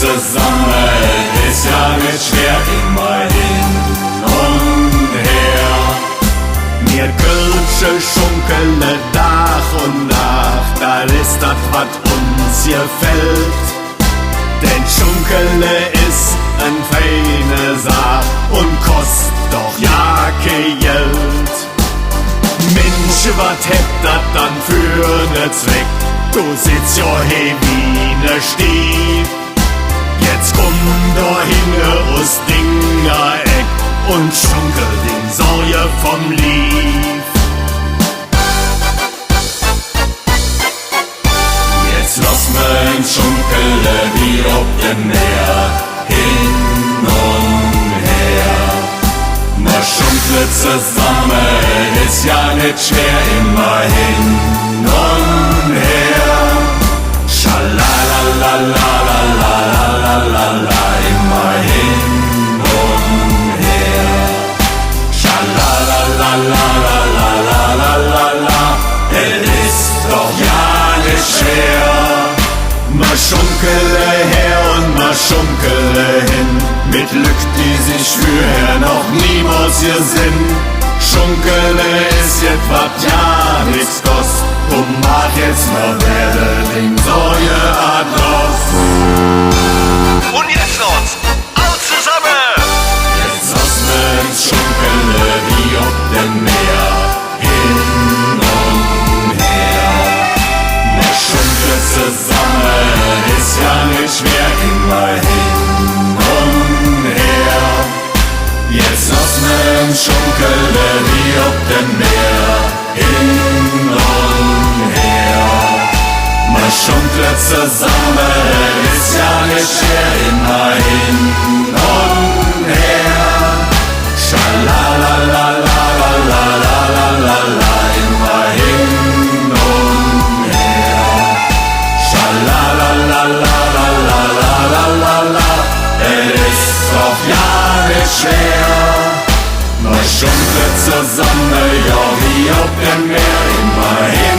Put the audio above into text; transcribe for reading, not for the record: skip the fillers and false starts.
zusammen, ist ja nicht schwer, immer hin und her. Mir Kölsche schunkele Tag und Nacht, da ist das, was uns gefällt. Denn Schunkele ist ein feine Sache und kostet doch ja kein Geld. Mensch, wat hätt dat dann für ne Zweck? Du sitzt ja he wie ne Stief. Jetzt komm da hinge aus Dingereck und schunkel den Sorge vom Lief. Jetzt lass mir ein Schunkele wie ob dem Meer, hin und her. Man schunkelt zusammen, ist ja nicht schwer, immer hin und her. Schalalalalalalalala, immer hin und her. Schalalalalalalalala, es ist doch ja nicht schwer. Ma schunkele her und ma schunkele hin, mit Lück, die sich vorher noch niemals gesehen. Schunkele ist jetzt wat ja nichts kost, und mach jetzt mal werde den Säue Adloss. Und jetzt los, all zusammen! Jetzt lass mir's schunkele wie ob dem Meer, hin und her. Ma schunkelt zusammen, ist ja nicht schwer, immer hin und her. Jetzt lass mir's schunkele wie ob dem Meer, hin und her. Ma schunkelt zusammen, ist ja nicht schwer, immer hin und her. Schalalalalalalalala, immer hin und her. Schalalalalalalalala, es ist doch ja nicht schwer. Man schunkelt zusammen, ja wie auf dem Meer, immer her.